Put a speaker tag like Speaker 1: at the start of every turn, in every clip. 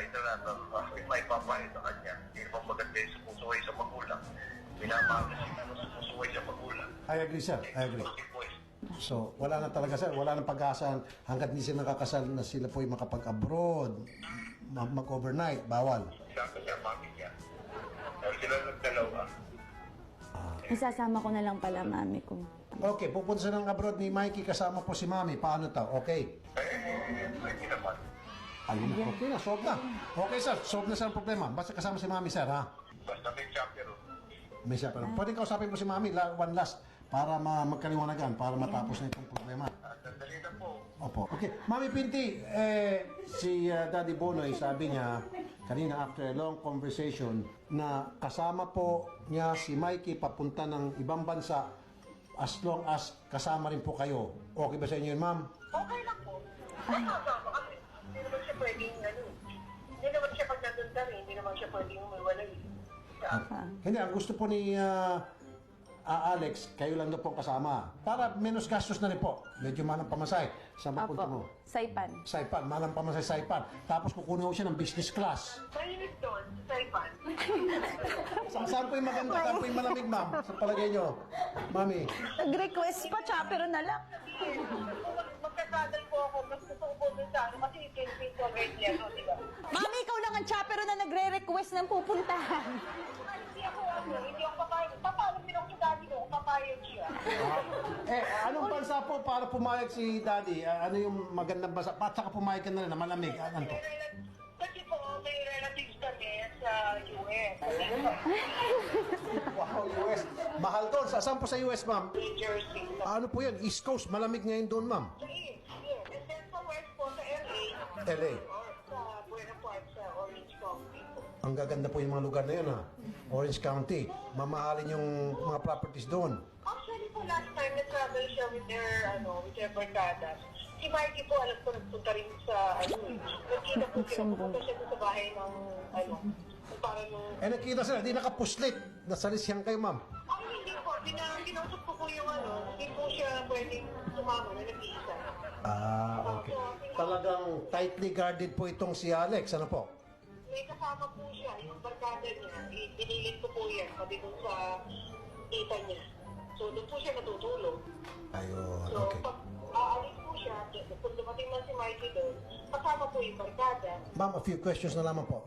Speaker 1: ito na, may papayo sa kanya. Hindi naman maganda yung sumusuway sa magulang. Minamahal na siya na sumusuway sa magulang.
Speaker 2: I agree, sir. I agree. So, wala na talaga, sir. Wala na pag-asa hanggat hindi sila nakakasal na sila po ay makapag-abroad, mag-overnight. Bawal.
Speaker 1: Sabi niya, mami niya. Pero sila nagdalawa.
Speaker 3: Isasama ko na lang pala mami ko.
Speaker 2: Okay, pupunta sa ng abroad ni Mikey kasama po si Mami. Paano to? Okay.
Speaker 1: Hindi naman.
Speaker 2: Ayun, okay na. Solve na. Okay, sir. Solve na sir ang problema. Basta kasama si Mami, sir, ha?
Speaker 1: Basta may chapter.
Speaker 2: May siya pa lang. Pwede kausapin po si Mami, one last, para magkaliwanagan, para matapos na itong problema.
Speaker 1: Sandali na po.
Speaker 2: Opo. Okay. Mami Pinti, si Daddy Bonoy sabi niya kanina after a long conversation na kasama po niya si Mikey papunta ng ibang bansa as long as kasama rin po kayo. Okay ba sa inyo yun, ma'am?
Speaker 4: Okay lang po. Kasama kasi hindi naman siya pwedeng hindi naman siya pag nandun kami, hindi naman siya pwedeng umiwalay.
Speaker 2: Hindi, ang gusto po ni Alex, kayo lang daw po kasama. Para menos gastos na rin po. Medyo malang pamasay. Saan mapunta mo?
Speaker 3: Saipan.
Speaker 2: Saipan, malang pamasay Saipan. Tapos kukunin ko siya ng business class.
Speaker 4: Mainit doon, sa Saipan.
Speaker 2: Saan po yung maganda? Saan po yung malamig, ma'am? Sa palagay nyo? Mami.
Speaker 3: Nag-request pa, chapero na lang.
Speaker 4: Magkasadal po ako, mas gusto ko po dun sa kasi you can see so great yan, di ba?
Speaker 3: Mami, ikaw lang ang chapero na nagre-request ng pupuntahan.
Speaker 4: Hindi ako papayag. Papayag din ako sa daddy ko, papayag siya.
Speaker 2: Anong bansa po para pumayag si Daddy? Ano yung magandang bansa? At saka pumayag ka na rin na malamig. Ano po?
Speaker 4: Kasi po, may relatives kami sa US.
Speaker 2: Wow, US. Mahal doon. Saan po sa US, ma'am?
Speaker 4: New Jersey.
Speaker 2: Ano po yun? East Coast. Malamig ngayon doon, ma'am.
Speaker 4: Sa East, yes. And then sa West po, sa LA.
Speaker 2: LA.
Speaker 4: Or sa Buena Park, sa Orange County po.
Speaker 2: Ang gaganda po yung mga lugar na yun, ha? Orange County. Mamahalin yung mga properties doon.
Speaker 4: Actually po, last time na-travel siya with their barkadas. Si Mikey po, alam ko, nagpunta rin sa, nagkita po sila, pupunta siya sa bahay ng, parang nung...
Speaker 2: Nakita sila, di nakapuslit. Nasalisyang kayo, ma'am.
Speaker 4: Hindi po, kinausap ko po yung hindi po siya pwedeng sumama na nag-iisa.
Speaker 2: Okay. Talagang tightly guarded po itong si Alex. Ano po?
Speaker 4: May kasama po siya, yung barkada niya, binilin ko po yan, pati dun sa tita niya. So, doon po siya natutulog.
Speaker 2: Ayun,
Speaker 4: So,
Speaker 2: okay.
Speaker 4: pag aalis po siya, kung dumating man si Mikey doon, kasama po yung barkada.
Speaker 2: Ma'am, a few questions na lamang po.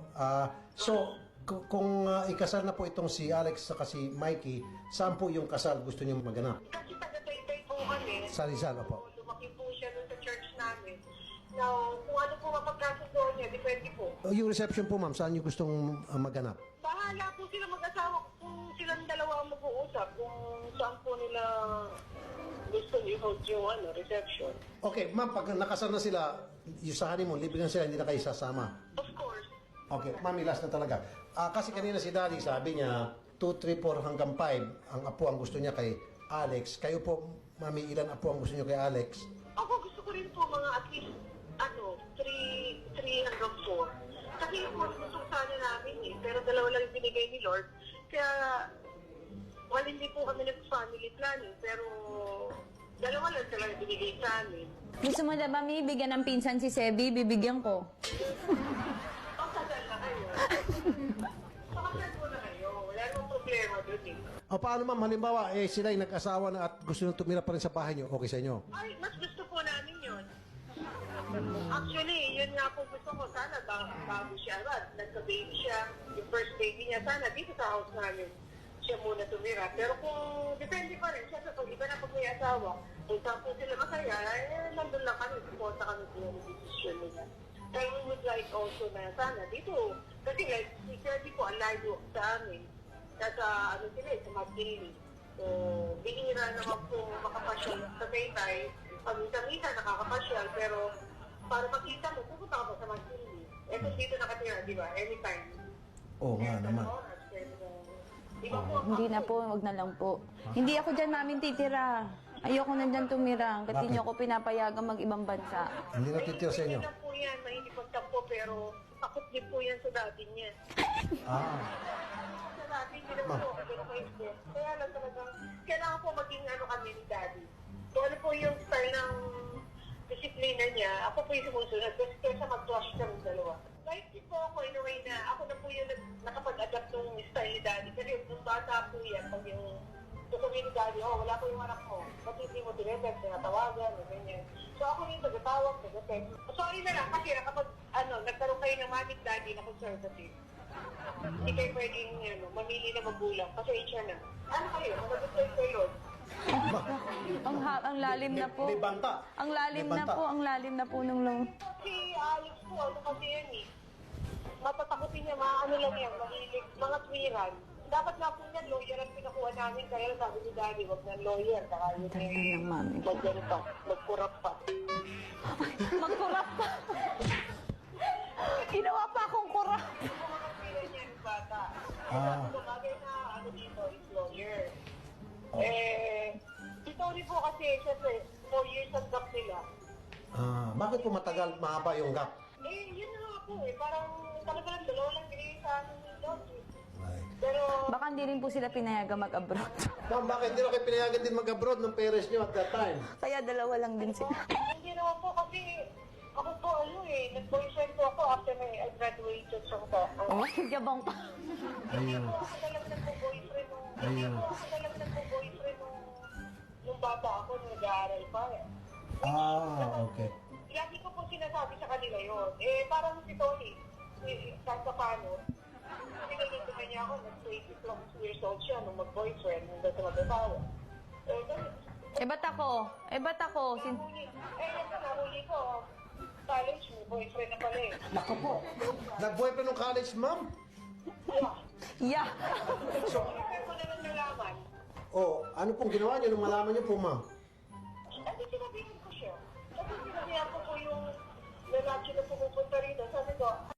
Speaker 2: Kung ikasal na po itong si Alex at si Mikey, saan po yung kasal gusto niyo maganap?
Speaker 4: Kasi taga-taytay po kami.
Speaker 2: Sa Rizal, opo.
Speaker 4: So, lumaki po siya doon sa church namin. Now, kung ano po mapagkasundo niya, depende po.
Speaker 2: Yung reception po, ma'am, saan niyo gustong maganap?
Speaker 4: Bahala po sila mag-asawa kung silang dalawa ang mag-uusap, kung saan po nila gusto i-hold yung reception.
Speaker 2: Okay, ma'am, pag nakasal na sila, yung sa honeymoon, libre na sila, hindi na kayo sasama.
Speaker 4: Of course.
Speaker 2: Okay, mami, last na talaga. Kasi kanina si Daddy sabi niya, 2, 3, 4 hanggang 5, ang apo ang gusto niya kay Alex. Kayo po, mami, ilan apo ang gusto niyo kay Alex?
Speaker 4: Ako gusto ko rin po mga at least, 3 hanggang 4. Kasi yung gusto sana namin pero dalawa lang yung binigay ni Lord. Kaya, hindi po kami nag-family planning, pero dalawa lang talaga binigay sa amin.
Speaker 3: Gusto mo na ba, Mami, bigyan ng pinsan si Sebi? Bibigyan ko.
Speaker 4: Pakasal na kayo. Pakasal mo na kayo. Wala namang problema doon
Speaker 2: O paano ma'am, halimbawa, sila ay nag-asawa na at gusto nyo tumira pa rin sa bahay nyo, okay sa inyo?
Speaker 4: Ay, mas gusto po namin yun. Actually, yun nga po gusto ko. Sana bago siya, nagka-baby siya, yung first baby niya, sana dito sa house namin siya muna tumira. Pero kung depende pa rin, siya pag iba na pag may asawa, kung saan po sila masaya, nandun lang kami, suporta kami sa yung decision nila. Pero we would like also na sana dito, kasi like, si Kirby po, ang layo sa amin. Sa sa Magdili. So, binira naman po makapasyal sa Taytay. Pag-isa-isa nakakapasyal, pero para makita mo, pupunta ka pa sa Magdili. Kung dito nakatira, di ba? Anytime.
Speaker 2: Oo nga naman.
Speaker 3: Hindi na po, wag na lang po. Hindi ako dyan, Mami, titira. Ayoko na dyan tumira. Kasi
Speaker 2: Bakit?
Speaker 3: niyo ako pinapayagang mag-ibang bansa.
Speaker 2: Hindi na titira sa inyo?
Speaker 4: Hindi na po yan, mahilig magtampo, pero takot din po yan sa dati niya. Sa dati, hindi naman po ako pero kaya lang talagang, kailangan po maging kami ni Daddy. So ano po yung style ng disiplina niya, ako po yung sumusunod. Kasi kesa mag-clash kami dalawa. Kahit di po ako sabihin ni Daddy, oh, wala ko yung anak mo. Ba't hindi mo tinetest, tinatawagan, ganyan. So ako yung tagatawag, tagatest. Sorry na lang, kasi kapag nagkaroon kayo ng mami at daddy na conservative, hindi kayo pwedeng mamili na magulang. Pasensya na. Ano kayo? Mag-decide kayo.
Speaker 3: Ang lalim na po.
Speaker 2: May banta.
Speaker 3: Ang lalim
Speaker 2: May
Speaker 3: na
Speaker 2: banta.
Speaker 3: po, ang lalim na po nung lang.
Speaker 4: Si Alex po, ano kasi yan eh. Matatakotin niya, ano lang yan, mahilig, mga twiran. Dapat nga po yan, lawyer ang pinakuha namin. Kaya sabi ni Daddy, wag na lawyer. Baka yun
Speaker 3: Tayo ng mami.
Speaker 4: mag-gano pa, magkurap pa.
Speaker 3: Magkurap pa. Ginawa pa akong kurap.
Speaker 4: Yung mga twiran niya yung bata.
Speaker 2: Ah.
Speaker 4: Ang bagay na ano dito is lawyer. Si Tony po kasi, syempre, 4 years ang gap nila.
Speaker 2: Bakit po matagal, mahaba yung gap?
Speaker 4: Yun na nga po eh. Parang talagang dalawa lang binigay sa amin ni Lord.
Speaker 2: Right.
Speaker 4: Pero,
Speaker 3: Baka hindi rin po sila pinayagan mag-abroad.
Speaker 2: Ma'am, bakit hindi na kayo pinayagan din mag-abroad ng parents nyo at that time?
Speaker 3: Kaya dalawa lang din sila.
Speaker 4: hindi naman po kasi ako po nag-boyfriend po ako after I graduated from ko.
Speaker 3: Oh, yabang pa.
Speaker 4: Hindi po ako talaga nagpo-boyfriend nung bata ako nung nag-aaral pa.
Speaker 2: Okay.
Speaker 4: Lagi ko po sinasabi sa kanila yun. Parang si Tony, kahit pa paano, pinalito na niya ako, nag-22 years old siya nung mag-boyfriend, nung dati mag-asawa.
Speaker 3: Ba't ako?
Speaker 4: Nahuli ko, college, may boyfriend na pala eh.
Speaker 2: Naku po. Nag-boyfriend ng college, ma'am?
Speaker 3: Yeah.
Speaker 2: So,
Speaker 4: Boyfriend ko na nang nalaman.
Speaker 2: ano pong ginawa niyo nung malaman niyo po, ma'am?
Speaker 4: Sinabihan ko siya. Sinabihan ko po yung lalaki na pumupunta rito.